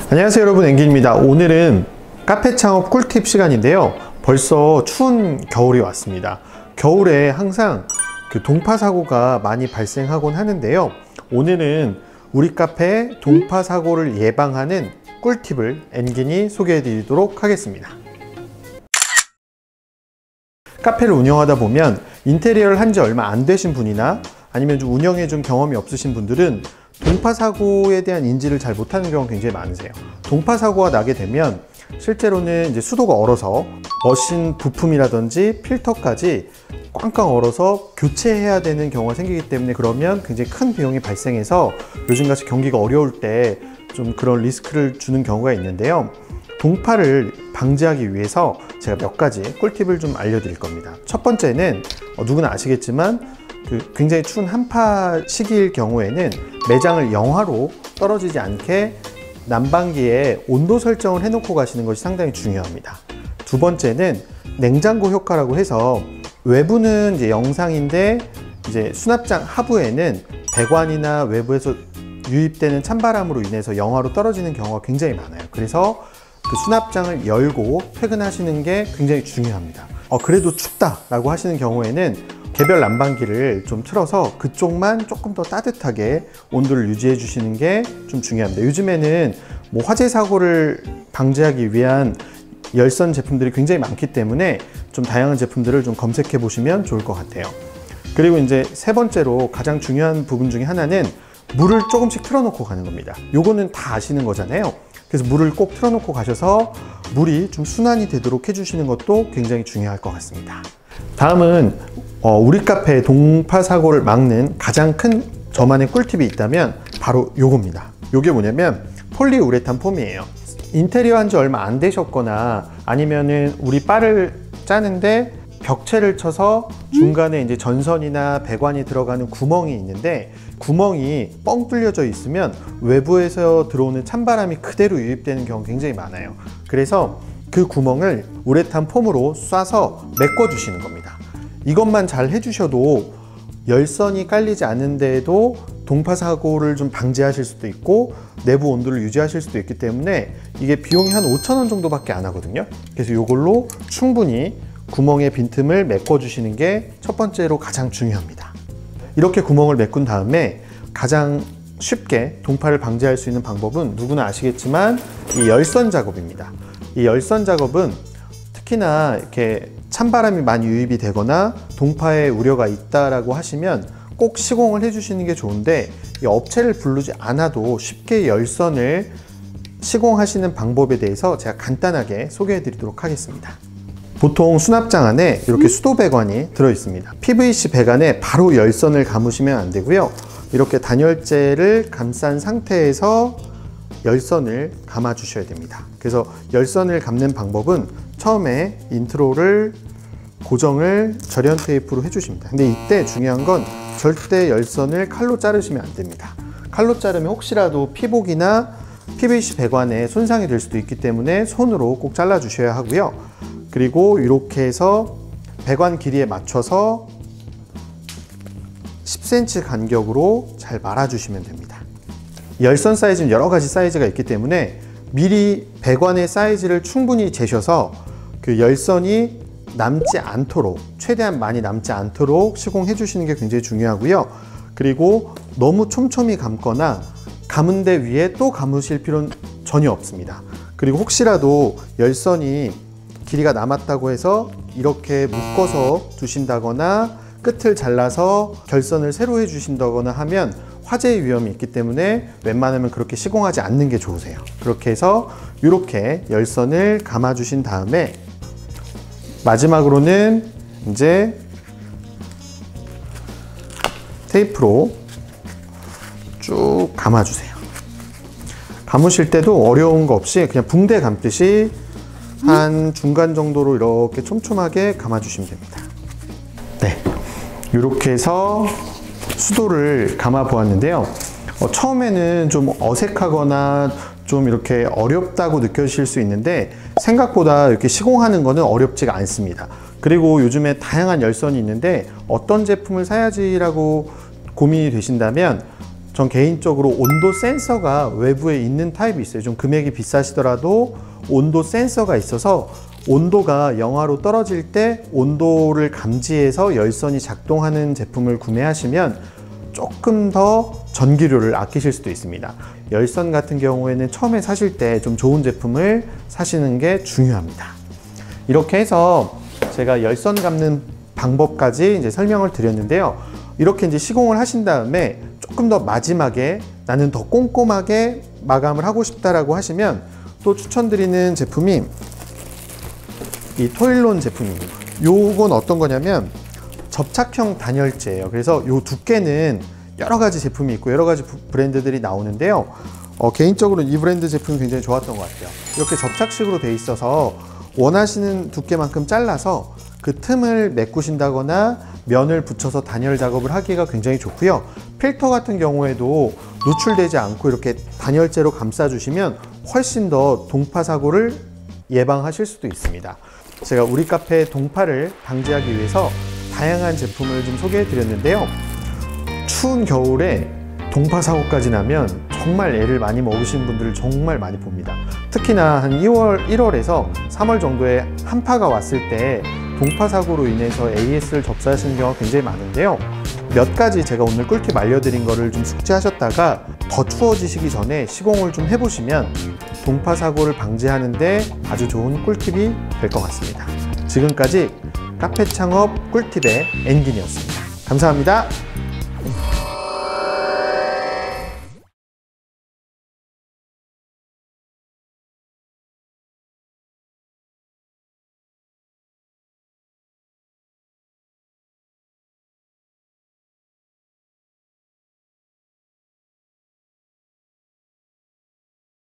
안녕하세요 여러분, 앵기입니다. 오늘은 카페 창업 꿀팁 시간인데요. 벌써 추운 겨울이 왔습니다. 겨울에 항상 동파 사고가 많이 발생하곤 하는데요. 오늘은 우리 카페 동파 사고를 예방하는 꿀팁을 앵긴이 소개해 드리도록 하겠습니다. 카페를 운영하다 보면 인테리어를 한 지 얼마 안 되신 분이나 아니면 좀 운영에 좀 경험이 없으신 분들은 동파 사고에 대한 인지를 잘 못하는 경우가 굉장히 많으세요. 동파 사고가 나게 되면 실제로는 이제 수도가 얼어서 머신 부품이라든지 필터까지 꽝꽝 얼어서 교체해야 되는 경우가 생기기 때문에, 그러면 굉장히 큰 비용이 발생해서 요즘같이 경기가 어려울 때 좀 그런 리스크를 주는 경우가 있는데요. 동파를 방지하기 위해서 제가 몇 가지 꿀팁을 좀 알려드릴 겁니다. 첫 번째는 누구나 아시겠지만 굉장히 추운 한파 시기일 경우에는 매장을 영하로 떨어지지 않게 난방기에 온도 설정을 해놓고 가시는 것이 상당히 중요합니다. 두 번째는 냉장고 효과라고 해서, 외부는 이제 영상인데 이제 수납장 하부에는 배관이나 외부에서 유입되는 찬바람으로 인해서 영하로 떨어지는 경우가 굉장히 많아요. 그래서 그 수납장을 열고 퇴근하시는 게 굉장히 중요합니다. 그래도 춥다라고 하시는 경우에는 개별 난방기를 좀 틀어서 그쪽만 조금 더 따뜻하게 온도를 유지해 주시는 게 좀 중요합니다. 요즘에는 뭐 화재 사고를 방지하기 위한 열선 제품들이 굉장히 많기 때문에 좀 다양한 제품들을 좀 검색해 보시면 좋을 것 같아요. 그리고 이제 세 번째로 가장 중요한 부분 중에 하나는 물을 조금씩 틀어놓고 가는 겁니다. 요거는 다 아시는 거잖아요. 그래서 물을 꼭 틀어놓고 가셔서 물이 좀 순환이 되도록 해주시는 것도 굉장히 중요할 것 같습니다. 다음은 우리 카페 동파 사고를 막는 가장 큰 저만의 꿀팁이 있다면 바로 요겁니다. 요게 뭐냐면 폴리우레탄 폼이에요. 인테리어 한 지 얼마 안 되셨거나 아니면은 우리 바를 짜는데 벽체를 쳐서 중간에 이제 전선이나 배관이 들어가는 구멍이 있는데, 구멍이 뻥 뚫려져 있으면 외부에서 들어오는 찬바람이 그대로 유입되는 경우가 굉장히 많아요. 그래서 그 구멍을 우레탄 폼으로 쏴서 메꿔 주시는 겁니다. 이것만 잘 해주셔도 열선이 깔리지 않은데도 동파 사고를 좀 방지하실 수도 있고 내부 온도를 유지하실 수도 있기 때문에 이게 비용이 한 5,000원 정도밖에 안 하거든요. 그래서 이걸로 충분히 구멍의 빈틈을 메꿔 주시는 게 첫 번째로 가장 중요합니다. 이렇게 구멍을 메꾼 다음에 가장 쉽게 동파를 방지할 수 있는 방법은 누구나 아시겠지만 이 열선 작업입니다. 이 열선 작업은 특히나 이렇게 찬바람이 많이 유입이 되거나 동파에 우려가 있다라고 하시면 꼭 시공을 해주시는 게 좋은데, 이 업체를 부르지 않아도 쉽게 열선을 시공하시는 방법에 대해서 제가 간단하게 소개해 드리도록 하겠습니다. 보통 수납장 안에 이렇게 수도 배관이 들어 있습니다. PVC 배관에 바로 열선을 감으시면 안 되고요. 이렇게 단열재를 감싼 상태에서 열선을 감아 주셔야 됩니다. 그래서 열선을 감는 방법은 처음에 인트로를 고정을 절연 테이프로 해주십니다. 근데 이때 중요한 건 절대 열선을 칼로 자르시면 안 됩니다. 칼로 자르면 혹시라도 피복이나 PVC 배관에 손상이 될 수도 있기 때문에 손으로 꼭 잘라 주셔야 하고요. 그리고 이렇게 해서 배관 길이에 맞춰서 10cm 간격으로 잘 말아 주시면 됩니다. 열선 사이즈는 여러 가지 사이즈가 있기 때문에 미리 배관의 사이즈를 충분히 재셔서 그 열선이 남지 않도록, 최대한 많이 남지 않도록 시공해 주시는 게 굉장히 중요하고요. 그리고 너무 촘촘히 감거나 감은 데 위에 또 감으실 필요는 전혀 없습니다. 그리고 혹시라도 열선이 길이가 남았다고 해서 이렇게 묶어서 두신다거나 끝을 잘라서 결선을 새로 해 주신다거나 하면 화재의 위험이 있기 때문에 웬만하면 그렇게 시공하지 않는 게 좋으세요. 그렇게 해서 이렇게 열선을 감아 주신 다음에 마지막으로는 이제 테이프로 쭉 감아 주세요. 감으실 때도 어려운 거 없이 그냥 붕대 감듯이 한 중간 정도로 이렇게 촘촘하게 감아 주시면 됩니다. 네, 이렇게 해서 수도를 감아 보았는데요. 처음에는 좀 어색하거나 좀 이렇게 어렵다고 느껴지실 수 있는데 생각보다 이렇게 시공하는 거는 어렵지가 않습니다. 그리고 요즘에 다양한 열선이 있는데 어떤 제품을 사야지라고 고민이 되신다면 전 개인적으로 온도 센서가 외부에 있는 타입이 있어요. 좀 금액이 비싸시더라도 온도 센서가 있어서 온도가 영하로 떨어질 때 온도를 감지해서 열선이 작동하는 제품을 구매하시면 조금 더 전기료를 아끼실 수도 있습니다. 열선 같은 경우에는 처음에 사실 때 좀 좋은 제품을 사시는 게 중요합니다. 이렇게 해서 제가 열선 감는 방법까지 이제 설명을 드렸는데요. 이렇게 이제 시공을 하신 다음에 조금 더 마지막에 나는 더 꼼꼼하게 마감을 하고 싶다라고 하시면 또 추천드리는 제품이 이 토일론 제품입니다. 요건 어떤 거냐면 접착형 단열재예요. 그래서 요 두께는 여러 가지 제품이 있고 여러 가지 브랜드들이 나오는데요. 개인적으로 이 브랜드 제품이 굉장히 좋았던 것 같아요. 이렇게 접착식으로 돼 있어서 원하시는 두께만큼 잘라서 그 틈을 메꾸신다거나 면을 붙여서 단열 작업을 하기가 굉장히 좋고요. 필터 같은 경우에도 노출되지 않고 이렇게 단열재로 감싸주시면 훨씬 더 동파 사고를 예방하실 수도 있습니다. 제가 우리 카페 동파를 방지하기 위해서 다양한 제품을 좀 소개해 드렸는데요. 추운 겨울에 동파 사고까지 나면 정말 애를 많이 먹으신 분들을 정말 많이 봅니다. 특히나 한 1월에서 3월 정도에 한파가 왔을 때 동파 사고로 인해서 AS를 접수하시는 경우가 굉장히 많은데요. 몇 가지 제가 오늘 꿀팁 알려드린 거를 좀 숙지하셨다가 더 추워지시기 전에 시공을 좀 해보시면 동파 사고를 방지하는데 아주 좋은 꿀팁이 될 것 같습니다. 지금까지 카페 창업 꿀팁의 엔딘이었습니다. 감사합니다.